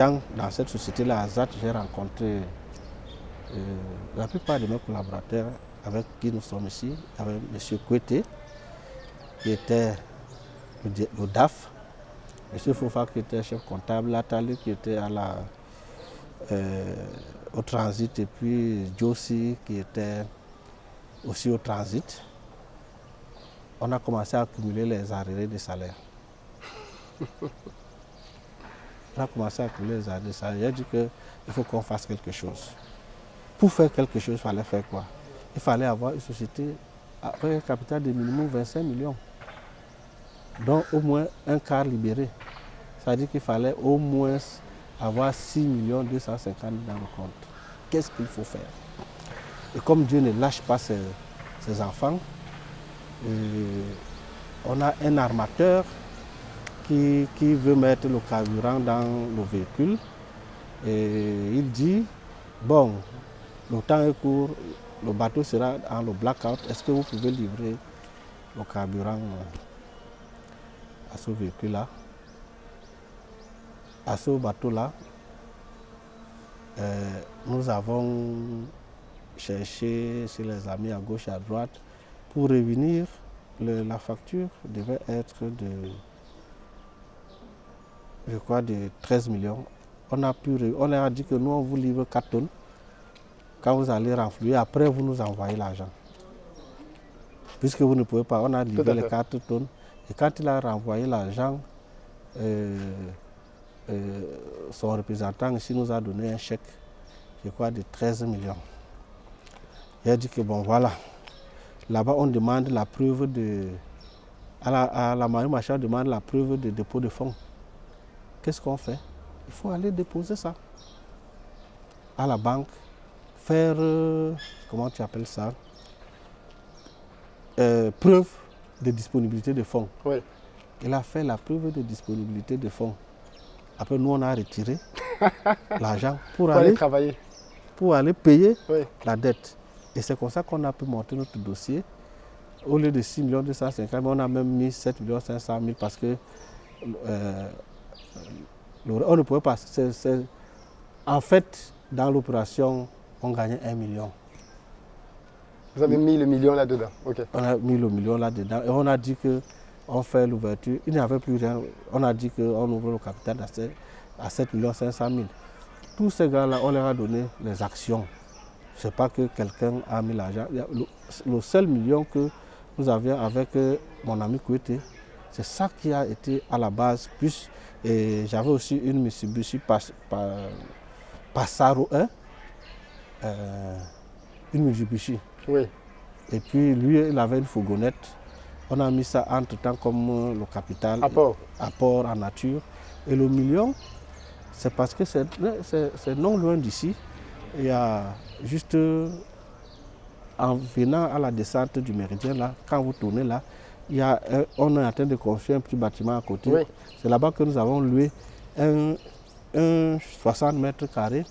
Dans cette société-là, à ZAT, j'ai rencontré la plupart de mes collaborateurs avec qui nous sommes ici, avec M. Kouete, qui était le DAF, M. Fofa qui était chef comptable, Latali qui était au transit, et puis Josie qui était aussi au transit. On a commencé à accumuler les arriérés de salaire. On a commencé à accumuler les arriérés de salaire. J'ai dit qu'il faut qu'on fasse quelque chose. Pour faire quelque chose, il fallait faire quoi? Il fallait avoir une société avec un capital de minimum 25 millions, dont au moins un quart libéré. C'est-à-dire qu'il fallait au moins avoir 6 250 000 dans le compte. Qu'est-ce qu'il faut faire? Et comme Dieu ne lâche pas ses enfants, on a un armateur qui veut mettre le carburant dans le véhicule. Et il dit, bon, le temps est court, le bateau sera dans le blackout, est-ce que vous pouvez livrer le carburant à ce véhicule-là, à ce bateau-là? Nous avons cherché chez les amis à gauche et à droite pour revenir. La facture devait être de 13 millions. On leur a dit que nous, on vous livre 4 tonnes. Quand vous allez renflouer, après vous nous envoyez l'argent. Puisque vous ne pouvez pas, on a livré les 4 tonnes. Et quand il a renvoyé l'argent, son représentant ici nous a donné un chèque, je crois, de 13 millions. Il a dit que bon voilà, là-bas on demande la preuve à la marine marchande demande la preuve de dépôt de fonds. Qu'est-ce qu'on fait? Il faut aller déposer ça à la banque, faire, comment tu appelles ça, preuve de disponibilité de fonds. Oui. Il a fait la preuve de disponibilité de fonds. Après, nous, on a retiré l'argent pour aller travailler. Pour aller payer Oui. la dette. Et c'est comme ça qu'on a pu monter notre dossier. Au lieu de 6 250 000, on a même mis 7 500 000 parce que on ne pouvait pas. En fait, dans l'opération, on gagnait 1 million. Vous avez mis le million là-dedans? Okay. On a mis le million là-dedans et on a dit qu'on fait l'ouverture. Il n'y avait plus rien. On a dit qu'on ouvre le capital à 7 500 000. Tous ces gars-là, on leur a donné les actions. Ce n'est pas que quelqu'un a mis l'argent. Le seul million que nous avions avec mon ami Kouete, c'est ça qui a été à la base. Plus, et j'avais aussi une Mitsubishi Passaro 1, une Mitsubishi. Oui. Et puis lui, il avait une fourgonnette. On a mis ça entre-temps comme le capital, apport en nature. Et le million, c'est parce que c'est non loin d'ici. Il y a juste en venant à la descente du méridien, là, quand vous tournez là, on est en train de construire un petit bâtiment à côté. Oui. C'est là-bas que nous avons loué un 60 mètres carrés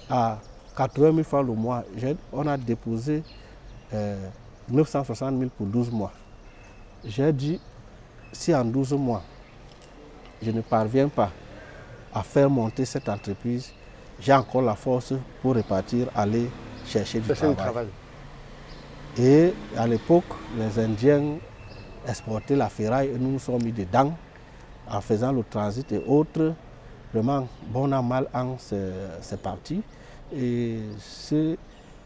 à 80 000 francs le mois. On a déposé 960 000 pour 12 mois. J'ai dit, si en 12 mois, je ne parviens pas à faire monter cette entreprise, j'ai encore la force pour repartir, aller chercher du travail. Et à l'époque, les Indiens exportaient la ferraille et nous nous sommes mis dedans en faisant le transit et autres. Vraiment, bon an, mal an, c'est parti. Et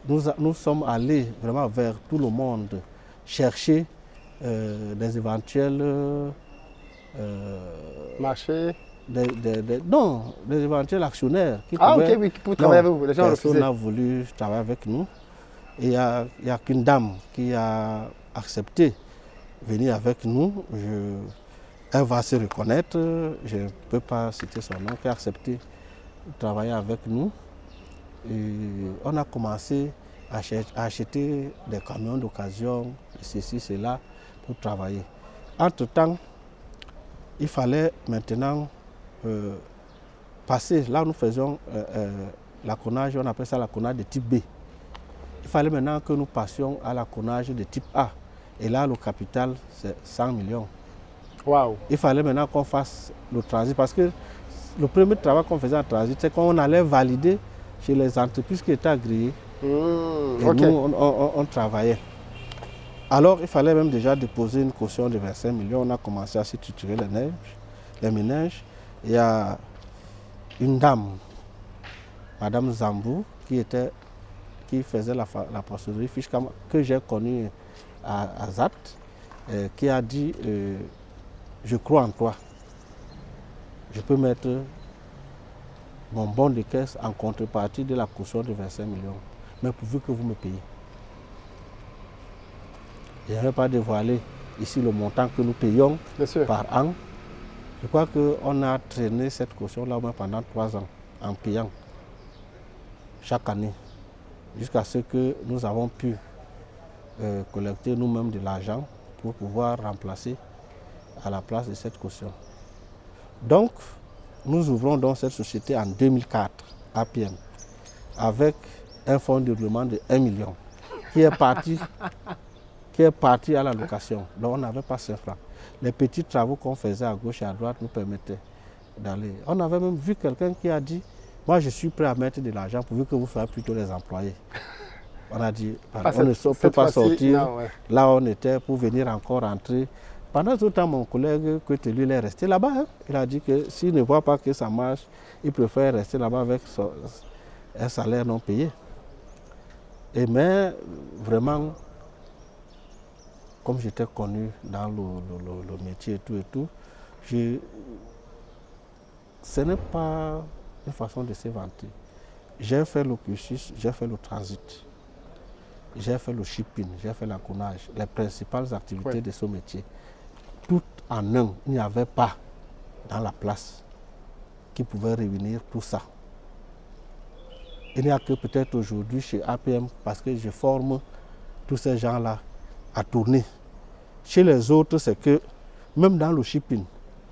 nous sommes allés vraiment vers tout le monde chercher des éventuels marchés. Non, des éventuels actionnaires qui pouvaient, oui, pour travailler avec vous. Les gens personne n'a voulu travailler avec nous. Et il n'y a qu'une dame qui a accepté de venir avec nous. Elle va se reconnaître, je ne peux pas citer son nom, qui a accepté de travailler avec nous. Et on a commencé à acheter des camions d'occasion, ceci, cela, pour travailler. Entre-temps, il fallait maintenant passer, là où nous faisions l'acconnage, on appelle ça l'acconnage de type B. Il fallait maintenant que nous passions à l'acconnage de type A. Et là, le capital, c'est 100 millions. Wow. Il fallait maintenant qu'on fasse le transit parce que le premier travail qu'on faisait en transit, c'est qu'on allait valider chez les entreprises qui étaient agréées. Et ok. nous, on travaillait. Alors, il fallait même déjà déposer une caution de 25 millions. On a commencé à structurer les ménages. Il y a une dame, Madame Zambou, qui faisait la procédure fiche que j'ai connue à ZAT, qui a dit je crois en toi. Je peux mettre mon bon de caisse en contrepartie de la caution de 25 millions, mais pourvu que vous me payez. Je ne vais pas dévoiler ici le montant que nous payons par an. Je crois qu'on a traîné cette caution-là pendant 3 ans en payant chaque année, jusqu'à ce que nous avons pu collecter nous-mêmes de l'argent pour pouvoir remplacer à la place de cette caution. Donc, nous ouvrons donc cette société en 2004, APM, avec un fonds de développement de 1 million qui est parti à la location. Donc, on n'avait pas 5 francs. Les petits travaux qu'on faisait à gauche et à droite nous permettaient d'aller. On avait même vu quelqu'un qui a dit « Moi, je suis prêt à mettre de l'argent pourvu que vous soyez plutôt les employés. » On a dit « On ne peut pas sortir non, ouais. Là où on était pour venir encore rentrer. » Pendant ce temps, mon collègue, que lui, il est resté là-bas. Hein. Il a dit que s'il ne voit pas que ça marche, il préfère rester là-bas avec un salaire non payé. Mais vraiment, comme j'étais connu dans le métier et tout, ce n'est pas une façon de se vanter. J'ai fait le cursus, j'ai fait le transit, j'ai fait le shipping, j'ai fait l'acounage, les principales activités de ce métier. Tout en un, il n'y avait pas dans la place qui pouvait réunir tout ça. Il n'y a que peut-être aujourd'hui chez APM, parce que je forme tous ces gens-là à tourner. Chez les autres, c'est que même dans le shipping,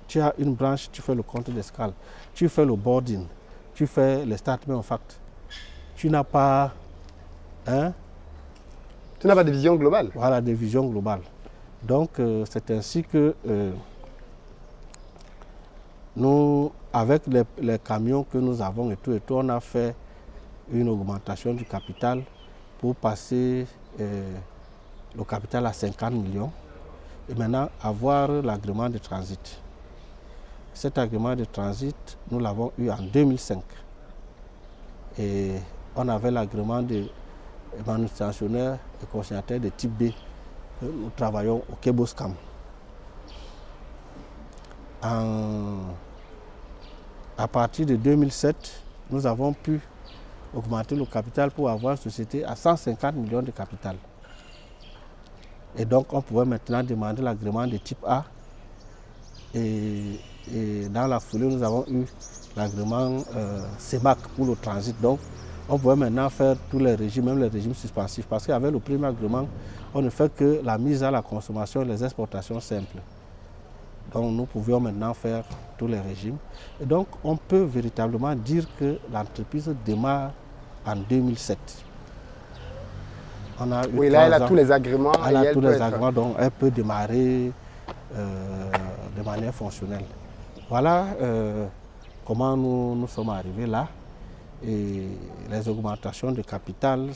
tu as une branche, tu fais le compte d'escale, tu fais le boarding, tu fais les statements of fact. Tu n'as pas... Hein? Tu n'as pas de vision globale. Voilà, de vision globale. Donc, c'est ainsi que nous, avec les camions que nous avons et tout, on a fait une augmentation du capital pour passer le capital à 50 millions et maintenant avoir l'agrément de transit. Cet agrément de transit, nous l'avons eu en 2005. Et on avait l'agrément de manutentionnaire et consignataire de type B. Nous travaillons au Quai Boscam. À partir de 2007, nous avons pu augmenter le capital pour avoir une société à 150 millions de capital. Et donc, on pouvait maintenant demander l'agrément de type A. Et dans la foulée, nous avons eu l'agrément CEMAC pour le transit. Donc, on pouvait maintenant faire tous les régimes, même les régimes suspensifs. Parce qu'avec le premier agrément, on ne fait que la mise à la consommation et les exportations simples. Donc, nous pouvions maintenant faire tous les régimes. Et donc, on peut véritablement dire que l'entreprise démarre en 2007. On a eu oui, là, elle a tous les agréments. Elle a tous les agréments, donc elle peut démarrer de manière fonctionnelle. Voilà comment nous sommes arrivés là. Et les augmentations de capital,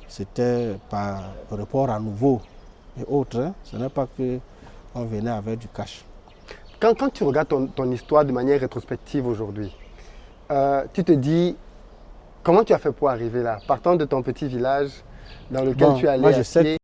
c'était par report à nouveau et autres. Hein. Ce n'est pas qu'on venait avec du cash. Quand tu regardes ton histoire de manière rétrospective aujourd'hui, tu te dis, comment tu as fait pour arriver là? Partant de ton petit village dans lequel tu es allé à pied.